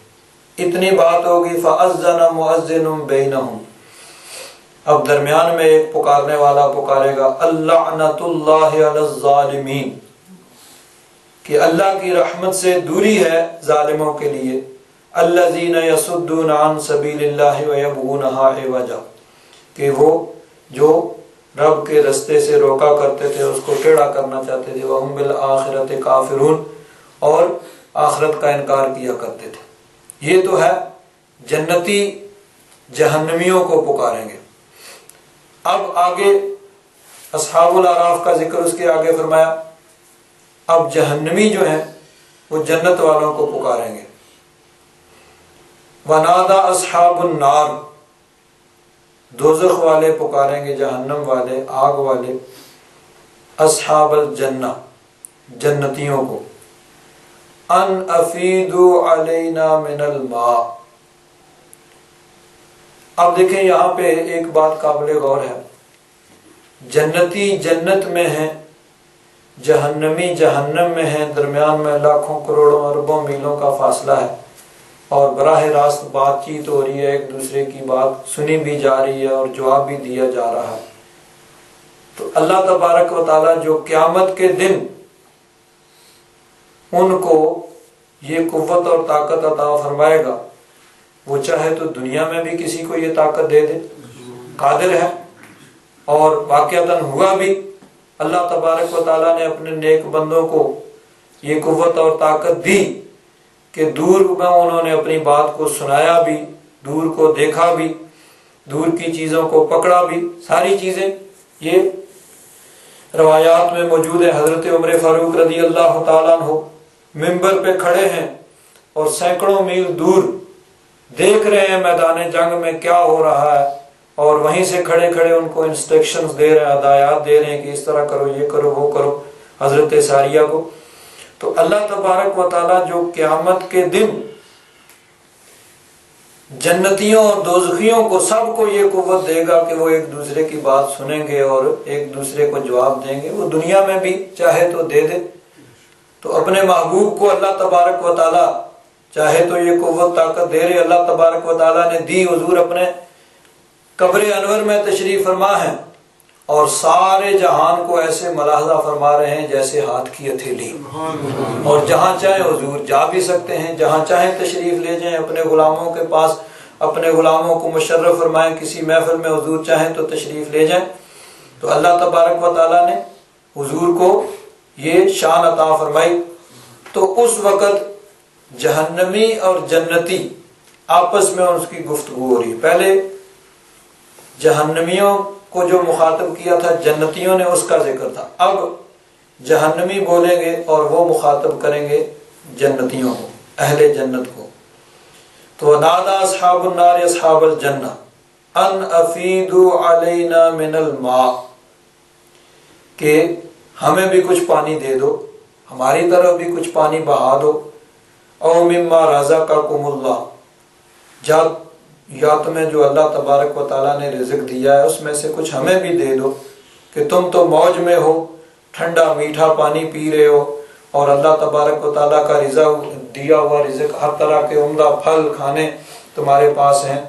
اتنی بات ہوگی فَأَذَّنَ مُؤَذِّنٌ بَيْنَهُمْ، اب درمیان میں ایک پکارنے والا پکارے گا اللعنۃ اللہ علی الظالمین، کہ اللہ کی رحمت سے دوری ہے ظالموں کے لیے. الذین یصدون عن سبیل اللہ ویبغونها عوجا، کہ وہ جو رب کے رستے سے روکا کرتے تھے اس کو ٹیڑھا کرنا چاہتے تھے. وہم بالآخرۃ کافرون، اور آخرت کا انکار کیا کرتے تھے. یہ تو ہے جنتی جہنمیوں کو پکاریں گے. اب آگے اصحاب الاعراف کا ذکر اس کے آگے فرمایا. اب جہنمی جو ہیں وہ جنت والوں کو پکاریں گے. وَنَادَى أَصْحَابُ النَّارِ، دوزخ والے پکاریں گے، جہنم والے، آگ والے، اصحاب الجنہ، جنتیوں کو، ان افیدوا علینا من الماء. اب دیکھیں یہاں پہ ایک بات قابل غور ہے. جنتی جنت میں ہیں، جہنمی جہنم میں ہیں، درمیان میں لاکھوں کروڑوں اربوں میلوں کا فاصلہ ہے، اور براہ راست بات چیت ہو رہی ہے، ایک دوسرے کی بات سنی بھی جا رہی ہے اور جواب بھی دیا جا رہا ہے. تو اللہ تبارک و تعالی جو قیامت کے دن ان کو یہ قوت اور طاقت عطا فرمائے گا، وہ چاہے تو دنیا میں بھی کسی کو یہ طاقت دے دے، قادر ہے. اور واقعتاً ہوا بھی، اللہ تبارک و تعالیٰ نے اپنے نیک بندوں کو یہ قوت اور طاقت دی کہ دور میں انہوں نے اپنی بات کو سنایا بھی، دور کو دیکھا بھی، دور کی چیزوں کو پکڑا بھی. ساری چیزیں یہ روایات میں موجود ہے. حضرت عمر فاروق رضی اللہ تعالیٰ عنہ منبر پہ کھڑے ہیں اور سینکڑوں میل دور دیکھ رہے ہیں میدان جنگ میں کیا ہو رہا ہے، اور وہیں سے کھڑے کھڑے ان کو انسٹرکشنز دے رہے ہیں، ہدایات دے رہے ہیں کہ اس طرح کرو، یہ کرو، وہ کرو، حضرت ساریہ کو. تو اللہ تبارک و تعالیٰ جو قیامت کے دن جنتیوں اور دوزخیوں کو سب کو یہ قوت دے گا کہ وہ ایک دوسرے کی بات سنیں گے اور ایک دوسرے کو جواب دیں گے. وہ دنیا میں بھی چاہے تو دے دے. تو اپنے محبوب کو اللہ تبارک و تعالیٰ چاہے تو یہ قوت طاقت دے رہے. اللہ تبارک و تعالیٰ نے دی. حضور اپنے قبر انور میں تشریف فرما ہیں اور سارے جہان کو ایسے ملاحظہ فرما رہے ہیں جیسے ہاتھ کی ہتھیلی، اور جہاں چاہیں حضور جا بھی سکتے ہیں، جہاں چاہیں تشریف لے جائیں اپنے غلاموں کے پاس، اپنے غلاموں کو مشرف فرمائیں. کسی محفل میں حضور چاہیں تو تشریف لے جائیں. تو اللہ تبارک و تعالیٰ نے حضور کو یہ شان عطا فرمائی. تو اس وقت جہنمی اور جنتی آپس میں اس کی گفتگو ہو رہی ہے. پہلے جہنمیوں کو جو مخاطب کیا تھا جنتیوں نے، اس کا ذکر تھا. اب جہنمی بولیں گے اور وہ مخاطب کریں گے جنتیوں کو، اہل جنت کو. تو نادا اصحاب النار اصحاب الجنہ ان افیدوا علینا من الماء، کہ ہمیں بھی کچھ پانی دے دو، ہماری طرف بھی کچھ پانی بہا دو. او مما رزقکم اللہ، یا تمہیں جو اللہ تبارک و تعالیٰ نے رزق دیا ہے اس میں سے کچھ ہمیں بھی دے دو، کہ تم تو موج میں ہو، ٹھنڈا میٹھا پانی پی رہے ہو، اور اللہ تبارک و تعالیٰ کا دیا ہوا رزق، ہر طرح کے عمدہ پھل کھانے تمہارے پاس ہیں،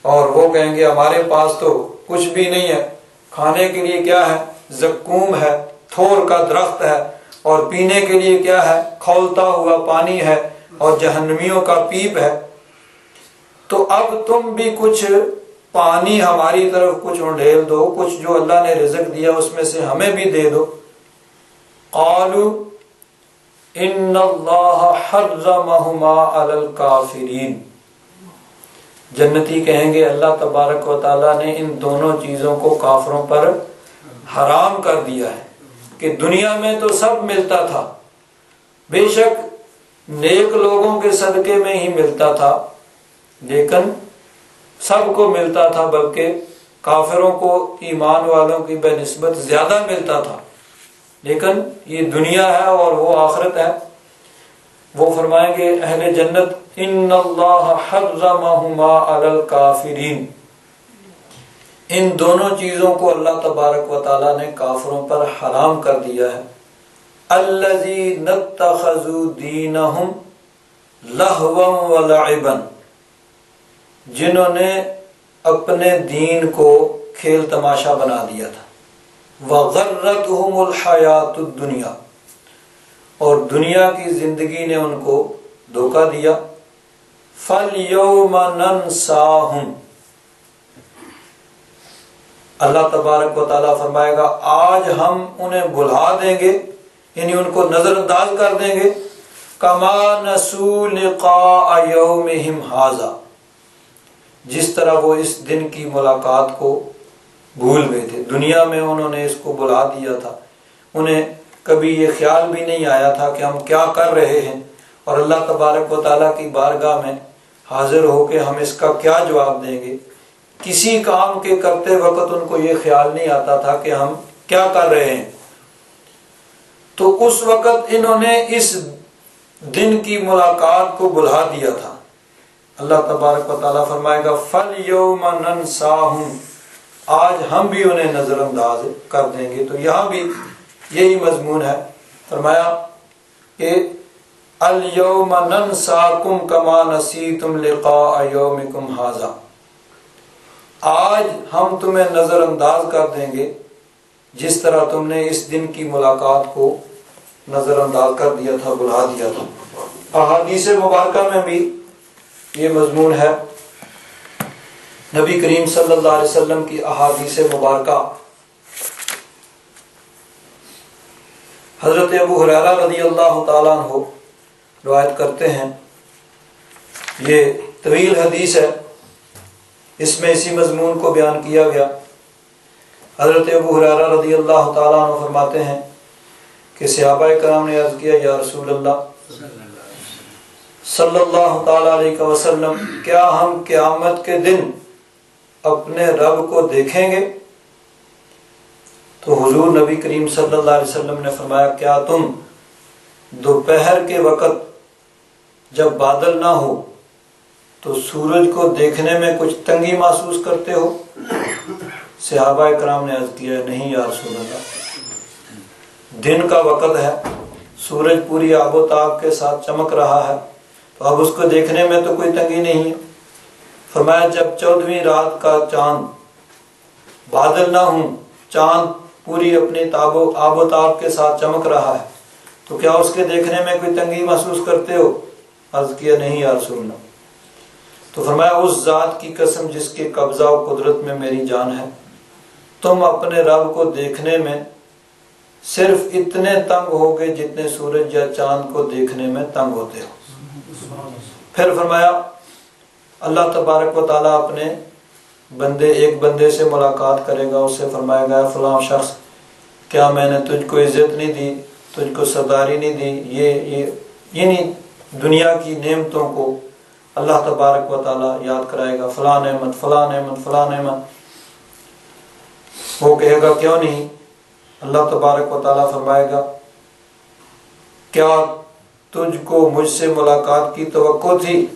اور وہ کہیں گے ہمارے پاس تو کچھ بھی نہیں ہے، کھانے کے لیے کیا ہے؟ زقوم ہے، تھور کا درخت ہے، اور پینے کے لیے کیا ہے؟ کھولتا ہوا پانی ہے اور جہنمیوں کا پیپ ہے۔ تو اب تم بھی کچھ پانی ہماری طرف کچھ انڈیل دو، کچھ جو اللہ نے رزق دیا اس میں سے ہمیں بھی دے دو۔ قالوا ان اللہ حرمہما علی الکافرین، جنتی کہیں گے اللہ تبارک و تعالیٰ نے ان دونوں چیزوں کو کافروں پر حرام کر دیا ہے، کہ دنیا میں تو سب ملتا تھا، بے شک نیک لوگوں کے صدقے میں ہی ملتا تھا، لیکن سب کو ملتا تھا، بلکہ کافروں کو ایمان والوں کی بہ نسبت زیادہ ملتا تھا، لیکن یہ دنیا ہے اور وہ آخرت ہے۔ وہ فرمائیں گے اہل جنت ان اللہ حرمہما علی الکافرین، ان دونوں چیزوں کو اللہ تبارک و تعالیٰ نے کافروں پر حرام کر دیا ہے۔ الذین اتخذوا دینہم لہوا ولعبا، جنہوں نے اپنے دین کو کھیل تماشا بنا دیا تھا، وغرتہم الحیات الدنیا، اور دنیا کی زندگی نے ان کو دھوکہ دیا۔ فَالْيَوْمَ نَنْسَاهُمْ، اللہ تبارک و تعالیٰ فرمائے گا آج ہم انہیں بھلا دیں گے، یعنی ان کو نظر انداز کر دیں گے، كَمَا نَسُوا لِقَاءَ يَوْمِهِمْ هَذَا، جس طرح وہ اس دن کی ملاقات کو بھول گئے تھے۔ دنیا میں انہوں نے اس کو بھلا دیا تھا، انہیں کبھی یہ خیال بھی نہیں آیا تھا کہ ہم کیا کر رہے ہیں، اور اللہ تبارک و تعالیٰ کی بارگاہ میں حاضر ہو کے ہم اس کا کیا جواب دیں گے۔ کسی کام کے کرتے وقت ان کو یہ خیال نہیں آتا تھا کہ ہم کیا کر رہے ہیں، تو اس وقت انہوں نے اس دن کی ملاقات کو بھلا دیا تھا۔ اللہ تبارک و تعالیٰ فرمائے گا فَالْيَوْمَ نَنْسَاهُمْ، آج ہم بھی انہیں نظر انداز کر دیں گے۔ تو یہاں بھی یہی مضمون ہے، فرمایا کہ الْيَوْمَ نَنْسَاكُمْ كَمَا نَسِيتُمْ لِقَاءَ يَوْمِكُمْ هَذَا، آج ہم تمہیں نظر انداز کر دیں گے جس طرح تم نے اس دن کی ملاقات کو نظر انداز کر دیا تھا، بھلا دیا تھا۔ احادیث مبارکہ میں بھی یہ مضمون ہے، نبی کریم صلی اللہ علیہ وسلم کی احادیث مبارکہ، حضرت ابو ہریرہ رضی اللہ تعالیٰ عنہ روایت کرتے ہیں، یہ طویل حدیث ہے، اس میں اسی مضمون کو بیان کیا گیا۔ حضرت ابو ہریرہ رضی اللہ تعالیٰ عنہ فرماتے ہیں کہ صحابہ کرام نے عرض کیا یا رسول اللہ صلی اللہ تعالیٰ علیہ وسلم، کیا ہم قیامت کے دن اپنے رب کو دیکھیں گے؟ تو حضور نبی کریم صلی اللہ علیہ وسلم نے فرمایا کیا تم دوپہر کے وقت جب بادل نہ ہو تو سورج کو دیکھنے میں کچھ تنگی محسوس کرتے ہو؟ صحابہ کرام نے عرض کیا نہیں یا رسول اللہ، دن کا وقت ہے، سورج پوری آب و تاب کے ساتھ چمک رہا ہے، تو اب اس کو دیکھنے میں تو کوئی تنگی نہیں ہے۔ فرمایا جب 14ویں رات کا چاند، بادل نہ ہوں، چاند پوری اپنی آب و تاب کے ساتھ چمک رہا ہے، تو کیا اس کے دیکھنے میں کوئی تنگی محسوس کرتے ہو؟ عرض کیا نہیں یا رسول اللہ۔ تو فرمایا اس ذات کی قسم جس کے قبضہ و قدرت میں میری جان ہے، تم اپنے رب کو دیکھنے میں صرف اتنے تنگ ہوگے جتنے سورج یا چاند کو دیکھنے میں تنگ ہوتے ہو۔ پھر فرمایا اللہ تبارک و تعالیٰ اپنے ایک بندے سے ملاقات کرے گا، اس سے فرمائے گا فلاں شخص، کیا میں نے تجھ کو عزت نہیں دی، تجھ کو سرداری نہیں دی؟ یہ یعنی دنیا کی نعمتوں کو اللہ تبارک و تعالیٰ یاد کرائے گا، فلاں نعمت فلاں نعمت فلاں نعمت۔ وہ کہے گا کیوں نہیں؟ اللہ تبارک و تعالیٰ فرمائے گا کیا تجھ کو مجھ سے ملاقات کی توقع تھی؟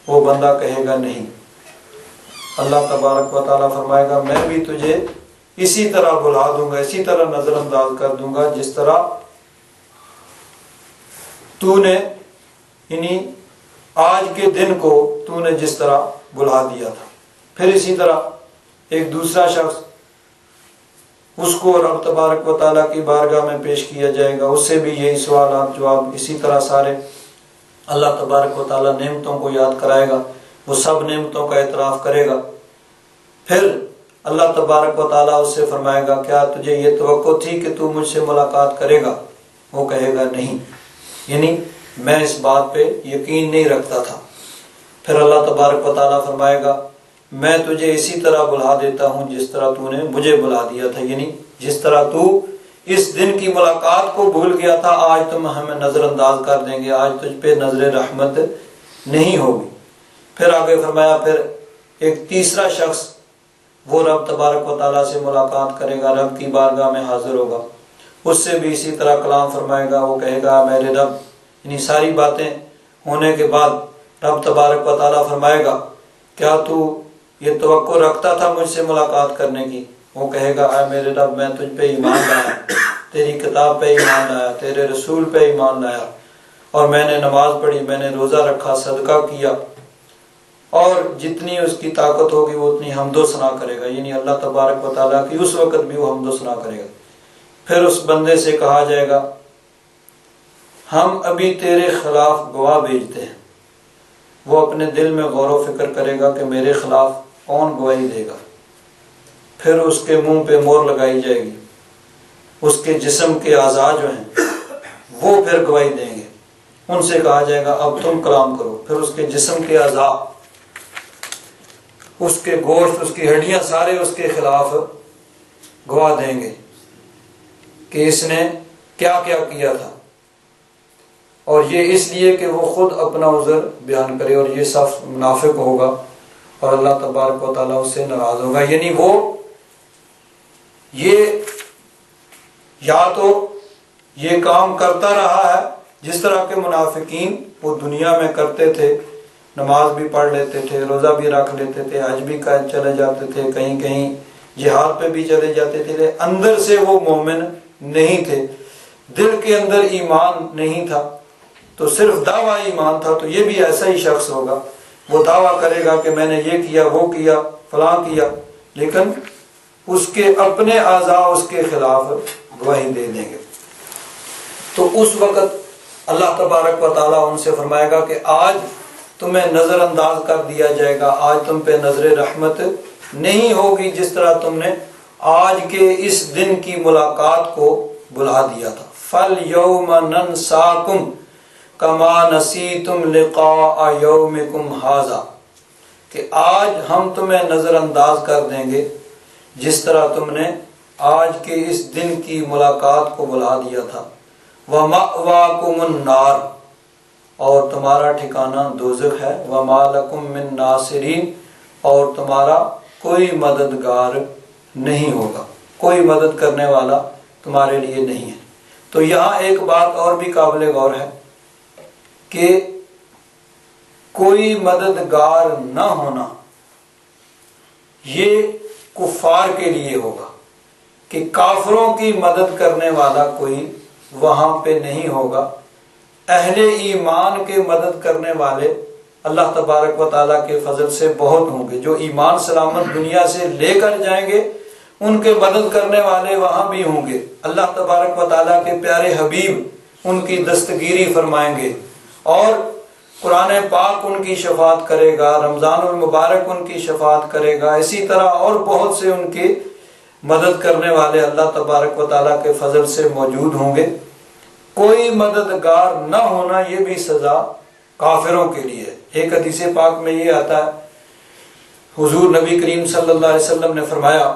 وہ بندہ کہے گا نہیں۔ اللہ تبارک و تعالیٰ فرمائے گا میں بھی تجھے اسی طرح بلا دوں گا، اسی طرح نظر انداز کر دوں گا جس طرح تو نے یعنی آج کے دن کو تو نے جس طرح بلا دیا تھا۔ پھر اسی طرح ایک دوسرا شخص، اس کو رب تبارک و تعالیٰ کی بارگاہ میں پیش کیا جائے گا، اس سے بھی یہی سوالات جواب، اسی طرح سارے اللہ تبارک و تعالیٰ نعمتوں کو یاد کرائے گا، وہ سب نعمتوں کا اعتراف کرے گا۔ پھر اللہ تبارک و تعالیٰ اس سے فرمائے گا کیا تجھے یہ توقع تھی کہ تو مجھ سے ملاقات کرے گا؟ وہ کہے گا نہیں، یعنی میں اس بات پہ یقین نہیں رکھتا تھا۔ پھر اللہ تبارک و تعالیٰ فرمائے گا میں تجھے اسی طرح بلا دیتا ہوں جس طرح تو نے مجھے بلا دیا تھا، یعنی جس طرح تو اس دن کی ملاقات کو بھول گیا تھا، آج تم ہمیں نظر انداز کر دیں گے، آج تجھ پہ نظر رحمت نہیں ہوگی۔ پھر آگے فرمایا پھر ایک تیسرا شخص وہ رب تبارک و تعالیٰ سے ملاقات کرے گا، رب کی بارگاہ میں حاضر ہوگا، اس سے بھی اسی طرح کلام فرمائے گا، وہ کہے گا میرے رب، یعنی ساری باتیں ہونے کے بعد رب تبارک و تعالیٰ فرمائے گا کیا تو یہ توقع رکھتا تھا مجھ سے ملاقات کرنے کی؟ وہ کہے گا اے میرے رب میں تجھ پہ ایمان لایا، تیری کتاب پہ ایمان لایا، تیرے رسول پہ ایمان لایا، اور میں نے نماز پڑھی، میں نے روزہ رکھا، صدقہ کیا، اور جتنی اس کی طاقت ہوگی وہ اتنی حمد و ثنا کرے گا، یعنی اللہ تبارک و تعالیٰ کی اس وقت بھی وہ حمد و ثنا کرے گا۔ پھر اس بندے سے کہا جائے گا ہم ابھی تیرے خلاف گواہ بھیجتے ہیں۔ وہ اپنے دل میں غور و فکر کرے گا کہ میرے خلاف کون گواہی دے گا۔ پھر اس کے منہ پہ مہر لگائی جائے گی، اس کے جسم کے اعضاء جو ہیں وہ پھر گواہی دیں گے، ان سے کہا جائے گا اب تم کلام کرو۔ پھر اس کے جسم کے اعضاء، اس کے گوشت، اس کی ہڈیاں سارے اس کے خلاف گواہ دیں گے کہ اس نے کیا کیا کیا تھا، اور یہ اس لیے کہ وہ خود اپنا عذر بیان کرے، اور یہ صف منافق ہوگا اور اللہ تبارک و تعالیٰ اس سے ناراض ہوگا۔ یعنی وہ یہ یا تو یہ کام کرتا رہا ہے جس طرح کے منافقین وہ دنیا میں کرتے تھے، نماز بھی پڑھ لیتے تھے، روزہ بھی رکھ لیتے تھے، حج بھی چلے جاتے تھے، کہیں کہیں جہاد پہ بھی چلے جاتے تھے، لیکن اندر سے وہ مومن نہیں تھے، دل کے اندر ایمان نہیں تھا، تو صرف دعویٰ ایمان تھا۔ تو یہ بھی ایسا ہی شخص ہوگا، وہ دعویٰ کرے گا کہ میں نے یہ کیا، وہ کیا، فلاں کیا، لیکن اس کے اپنے اعضاء اس کے خلاف گواہی دے دیں گے۔ تو اس وقت اللہ تبارک و تعالیٰ ان سے فرمائے گا کہ آج تمہیں نظر انداز کر دیا جائے گا، آج تم پہ نظر رحمت نہیں ہوگی جس طرح تم نے آج کے اس دن کی ملاقات کو بلا دیا تھا۔ فَالْيَوْمَ نَنْسَاكُمْ كَمَا نَسِيتُمْ لِقَاءَ يَوْمِكُمْ هَذَا، کہ آج ہم تمہیں نظر انداز کر دیں گے جس طرح تم نے آج کے اس دن کی ملاقات کو بلا دیا تھا۔ وَمَأْوَاكُمُ النَّارُ، اور تمہارا ٹھکانہ دوزخ ہے۔ وَمَا لَكُم مِّن نَاصِرِينَ، اور تمہارا کوئی مددگار نہیں ہوگا، کوئی مدد کرنے والا تمہارے لیے نہیں ہے۔ تو یہاں ایک بات اور بھی قابل غور ہے کہ کوئی مددگار نہ ہونا یہ کفار کے لیے ہوگا، کہ کافروں کی مدد کرنے والا کوئی وہاں پہ نہیں ہوگا۔ اہل ایمان کے مدد کرنے والے اللہ تبارک و تعالیٰ کے فضل سے بہت ہوں گے، جو ایمان سلامت دنیا سے لے کر جائیں گے ان کے مدد کرنے والے وہاں بھی ہوں گے۔ اللہ تبارک و تعالیٰ کے پیارے حبیب ان کی دستگیری فرمائیں گے، اور قرآن پاک ان کی شفاعت کرے گا، رمضان المبارک ان کی شفاعت کرے گا، اسی طرح اور بہت سے ان کی مدد کرنے والے اللہ تبارک و تعالیٰ کے فضل سے موجود ہوں گے۔ کوئی مددگار نہ ہونا یہ بھی سزا کافروں کے لیے۔ ایک حدیث پاک میں یہ آتا ہے، حضور نبی کریم صلی اللہ علیہ وسلم نے فرمایا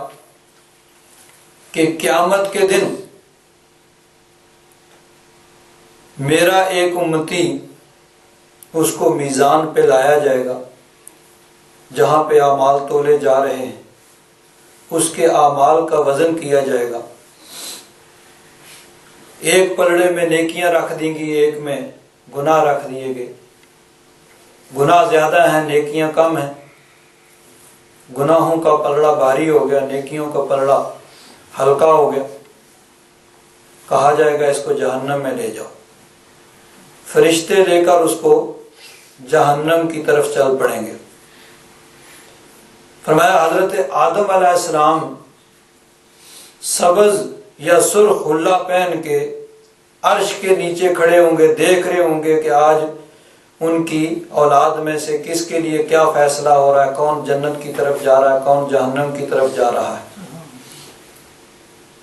کہ قیامت کے دن میرا ایک امتی، اس کو میزان پہ لایا جائے گا جہاں پہ اعمال تولے جا رہے ہیں، اس کے اعمال کا وزن کیا جائے گا، ایک پلڑے میں نیکیاں رکھ دیں گی، ایک میں گناہ رکھ دیے گئے، گناہ زیادہ ہیں نیکیاں کم ہیں، گناہوں کا پلڑا بھاری ہو گیا، نیکیوں کا پلڑا ہلکا ہو گیا، کہا جائے گا اس کو جہنم میں لے جاؤ۔ فرشتے لے کر اس کو جہنم کی طرف چل پڑیں گے۔ فرمایا حضرت آدم علیہ السلام سبز یا سرخ حلہ پہن کے عرش کے نیچے کھڑے ہوں گے، دیکھ رہے ہوں گے کہ آج ان کی اولاد میں سے کس کے لیے کیا فیصلہ ہو رہا ہے، کون جنت کی طرف جا رہا ہے، کون جہنم کی طرف جا رہا ہے۔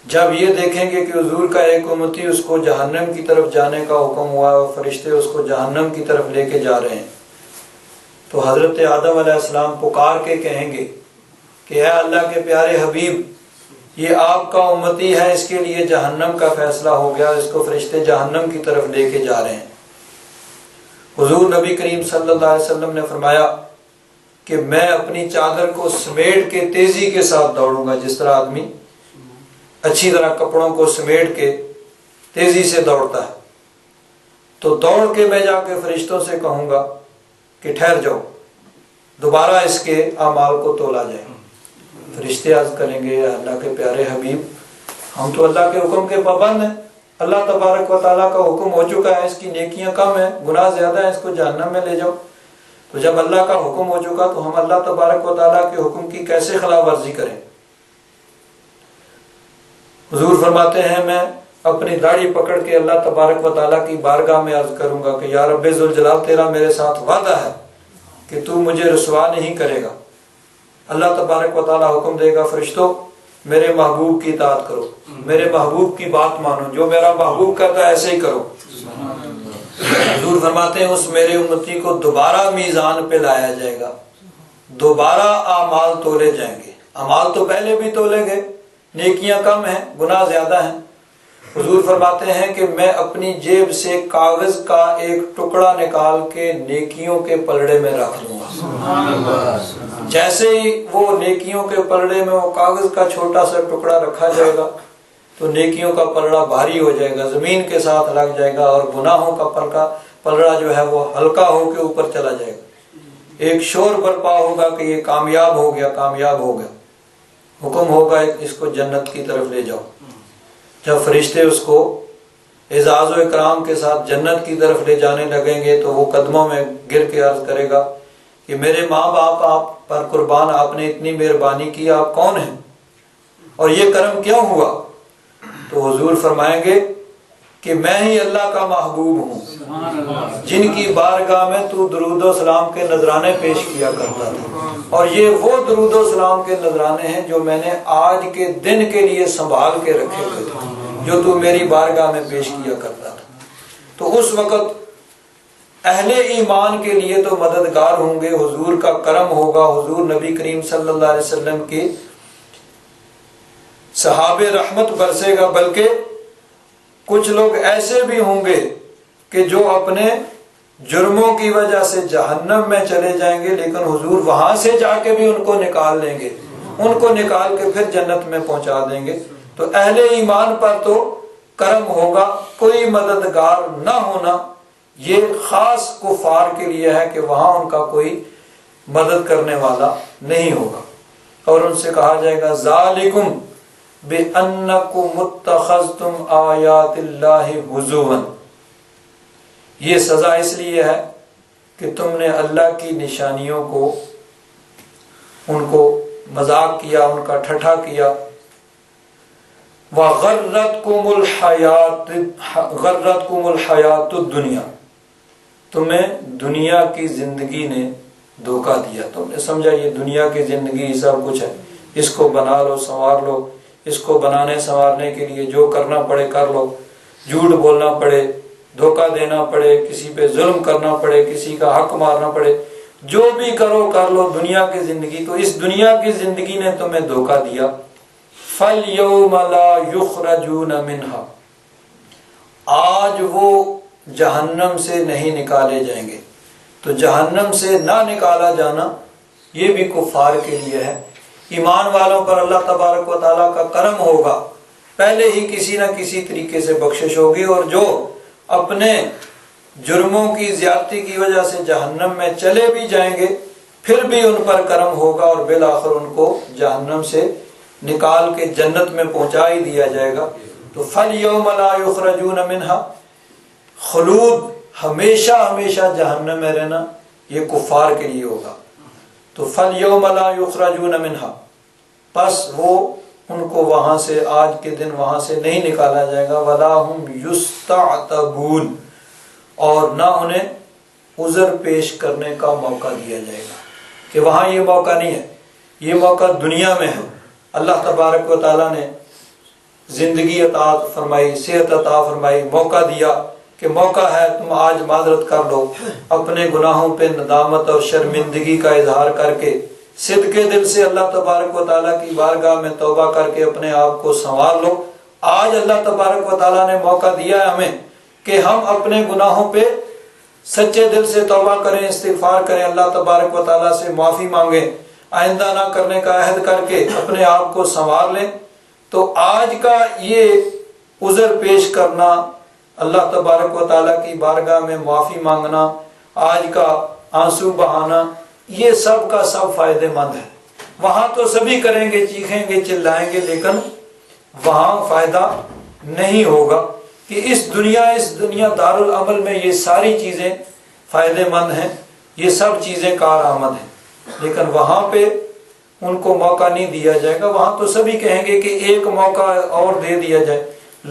جب یہ دیکھیں گے کہ حضور کا ایک امتی اس کو جہنم کی طرف جانے کا حکم ہوا ہے اور فرشتے اس کو جہنم کی طرف لے کے جا رہے ہیں، تو حضرت آدم علیہ السلام پکار کے کہیں گے کہ اے اللہ کے پیارے حبیب، یہ آپ کا امتی ہے، اس کے لیے جہنم کا فیصلہ ہو گیا، اس کو فرشتے جہنم کی طرف لے کے جا رہے ہیں۔ حضور نبی کریم صلی اللہ علیہ وسلم نے فرمایا کہ میں اپنی چادر کو سمیٹ کے تیزی کے ساتھ دوڑوں گا، جس طرح آدمی اچھی طرح کپڑوں کو سمیٹ کے تیزی سے دوڑتا ہے، تو دوڑ کے میں جا کے فرشتوں سے کہوں گا کہ ٹھہر جاؤ، دوبارہ اس کے اعمال کو تولا جائے۔ فرشتے عرض کریں گے اللہ کے پیارے حبیب، ہم تو اللہ کے حکم کے پابند ہیں، اللہ تبارک و تعالیٰ کا حکم ہو چکا ہے، اس کی نیکیاں کم ہیں، گناہ زیادہ ہیں، اس کو جہنم میں لے جاؤ۔ تو جب اللہ کا حکم ہو چکا تو ہم اللہ تبارک و تعالیٰ کے حکم کی کیسے خلاف ورزی کریں؟ حضور فرماتے ہیں میں اپنی داڑھی پکڑ کے اللہ تبارک و تعالیٰ کی بارگاہ میں عرض کروں گا کہ یا رب ذوالجلال، تیرا میرے ساتھ وعدہ ہے کہ تو مجھے رسوا نہیں کرے گا۔ اللہ تبارک و تعالیٰ حکم دے گا فرشتوں میرے محبوب کی اطاعت کرو، میرے محبوب کی بات مانو، جو میرا محبوب کرتا ہے ایسے ہی کرو۔ حضور فرماتے ہیں اس میرے امتی کو دوبارہ میزان پہ لایا جائے گا، دوبارہ اعمال تولے جائیں گے۔ اعمال تو پہلے بھی تولے گئے، نیکیاں کم ہیں، گناہ زیادہ ہیں۔ حضور فرماتے ہیں کہ میں اپنی جیب سے کاغذ کا ایک ٹکڑا نکال کے نیکیوں کے پلڑے میں رکھ دوں گا۔ جیسے ہی وہ نیکیوں کے پلڑے میں وہ کاغذ کا چھوٹا سا ٹکڑا رکھا جائے گا تو نیکیوں کا پلڑا بھاری ہو جائے گا، زمین کے ساتھ لگ جائے گا، اور گناہوں کا پلڑا جو ہے وہ ہلکا ہو کے اوپر چلا جائے گا۔ ایک شور برپا ہوگا کہ یہ کامیاب ہو گیا، کامیاب ہو گیا۔ حکم ہوگا اس کو جنت کی طرف لے جاؤ۔ جب فرشتے اس کو اعزاز و اکرام کے ساتھ جنت کی طرف لے جانے لگیں گے تو وہ قدموں میں گر کے عرض کرے گا کہ میرے ماں باپ آپ پر قربان، آپ نے اتنی مہربانی کی، آپ کون ہیں اور یہ کرم کیوں ہوا؟ تو حضور فرمائیں گے کہ میں ہی اللہ کا محبوب ہوں جن کی بارگاہ میں تو درود و سلام کے نذرانے پیش کیا کرتا تھا، اور یہ وہ درود و سلام کے نذرانے ہیں جو میں نے آج کے دن کے لیے سنبھال کے رکھے ہوئے تھے، جو تو میری بارگاہ میں پیش کیا کرتا تھا۔ تو اس وقت اہل ایمان کے لیے تو مددگار ہوں گے، حضور کا کرم ہوگا، حضور نبی کریم صلی اللہ علیہ وسلم کے صحابہ رحمت برسے گا، بلکہ کچھ لوگ ایسے بھی ہوں گے کہ جو اپنے جرموں کی وجہ سے جہنم میں چلے جائیں گے، لیکن حضور وہاں سے جا کے بھی ان کو نکال لیں گے، ان کو نکال کے پھر جنت میں پہنچا دیں گے۔ تو اہل ایمان پر تو کرم ہوگا، کوئی مددگار نہ ہونا یہ خاص کفار کے لیے ہے کہ وہاں ان کا کوئی مدد کرنے والا نہیں ہوگا۔ اور ان سے کہا جائے گا ذالکم بِأَنَّكُمْ اتَّخَذْتُمْ آیَاتِ اللَّهِ هُزُوًا، یہ سزا اس لیے ہے کہ تم نے اللہ کی نشانیوں کو ان کو مذاق کیا، ان کا ٹھٹھا کیا۔ وَغَرَّتْكُمُ الْحَيَاةُ الدُّنْيَا، تمہیں دنیا کی زندگی نے دھوکہ دیا، تم نے سمجھا یہ دنیا کی زندگی سب کچھ ہے، اس کو بنا لو، سنوار لو، اس کو بنانے سنوارنے کے لیے جو کرنا پڑے کر لو، جھوٹ بولنا پڑے، دھوکہ دینا پڑے، کسی پہ ظلم کرنا پڑے، کسی کا حق مارنا پڑے، جو بھی کرو کر لو، دنیا کی زندگی۔ تو اس دنیا کی زندگی نے تمہیں دھوکہ دیا۔ فَالْيَوْمَ لَا يُخْرَجُونَ مِنْهَا، آج وہ جہنم سے نہیں نکالے جائیں گے۔ تو جہنم سے نہ نکالا جانا یہ بھی کفار کے لیے ہے۔ ایمان والوں پر اللہ تبارک و تعالیٰ کا کرم ہوگا، پہلے ہی کسی نہ کسی طریقے سے بخشش ہوگی، اور جو اپنے جرموں کی زیادتی کی وجہ سے جہنم میں چلے بھی جائیں گے پھر بھی ان پر کرم ہوگا، اور بالآخر ان کو جہنم سے نکال کے جنت میں پہنچا ہی دیا جائے گا۔ تو فَالْيَوْمَ لَا يُخْرَجُونَ مِنْهَا، خلود ہمیشہ ہمیشہ جہنم میں رہنا یہ کفار کے لیے ہوگا۔ تو فَالْيَوْمَ لَا يُخْرَجُونَ مِنْهَا، پس وہ ان کو وہاں سے آج کے دن وہاں سے نہیں نکالا جائے گا، وَلَا هُمْ يُسْتَعْتَبُونَ، اور نہ انہیں عذر پیش کرنے کا موقع دیا جائے گا، کہ وہاں یہ موقع نہیں ہے، یہ موقع دنیا میں ہے۔ اللہ تبارک و تعالیٰ نے زندگی عطا فرمائی، صحت عطا فرمائی، موقع دیا کہ موقع ہے تم آج معذرت کر لو، اپنے گناہوں پہ ندامت اور شرمندگی کا اظہار کر کے صدق دل سے اللہ تبارک و تعالیٰ کی بارگاہ میں توبہ کر کے اپنے آپ کو سنوار لو۔ آج اللہ تبارک و تعالیٰ نے موقع دیا ہے ہمیں کہ ہم اپنے گناہوں پہ سچے دل سے توبہ کریں، استغفار کریں، اللہ تبارک و تعالیٰ سے معافی مانگیں، آئندہ نہ کرنے کا عہد کر کے اپنے آپ کو سنوار لیں۔ تو آج کا یہ عذر پیش کرنا، اللہ تبارک و تعالیٰ کی بارگاہ میں معافی مانگنا، آج کا آنسو بہانا، یہ سب کا سب فائدے مند ہے۔ وہاں تو سبھی کریں گے، چیخیں گے، چلائیں گے، لیکن وہاں فائدہ نہیں ہوگا کہ اس دنیا دارالعمل میں یہ ساری چیزیں فائدے مند ہیں، یہ سب چیزیں کارآمد ہیں، لیکن وہاں پہ ان کو موقع نہیں دیا جائے گا۔ وہاں تو سبھی کہیں گے کہ ایک موقع اور دے دیا جائے،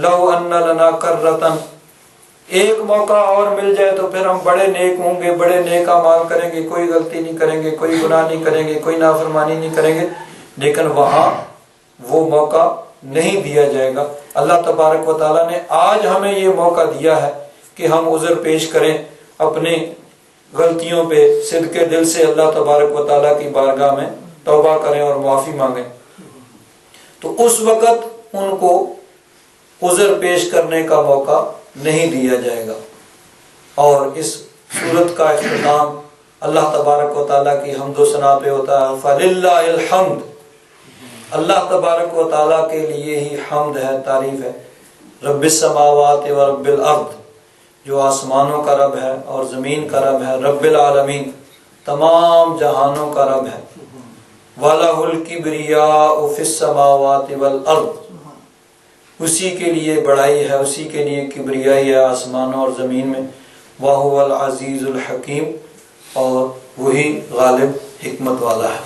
لو ان لنا کرتن، ایک موقع اور مل جائے تو پھر ہم بڑے نیک ہوں گے، بڑے نیک اعمال کریں گے، کوئی غلطی نہیں کریں گے، کوئی گناہ نہیں کریں گے، کوئی نافرمانی نہیں کریں گے، لیکن وہاں وہ موقع نہیں دیا جائے گا۔ اللہ تبارک و تعالیٰ نے آج ہمیں یہ موقع دیا ہے کہ ہم عذر پیش کریں، اپنی غلطیوں پہ صدق دل سے اللہ تبارک و تعالیٰ کی بارگاہ میں توبہ کریں اور معافی مانگیں۔ تو اس وقت ان کو عذر پیش کرنے کا موقع نہیں دیا جائے گا۔ اور اس صورت کا اختتام اللہ تبارک و تعالیٰ کی حمد و ثنا پہ ہوتا ہے، فَلِلَّهِ الْحَمْدُ، اللہ تبارک و تعالیٰ کے لیے ہی حمد ہے، تعریف ہے، رب السماوات و رب الارض، جو آسمانوں کا رب ہے اور زمین کا رب ہے، رب العالمین، تمام جہانوں کا رب ہے، وَلَهُ الْكِبْرِيَاءُ فِي السَّمَاوَاتِ وَالْأَرْضِ، اسی کے لیے بڑائی ہے، اسی کے لیے کبریائی ہے آسمانوں اور زمین میں، وَهُوَ الْعَزِيزُ الْحَكِيمُ، اور وہی غالب حکمت والا ہے۔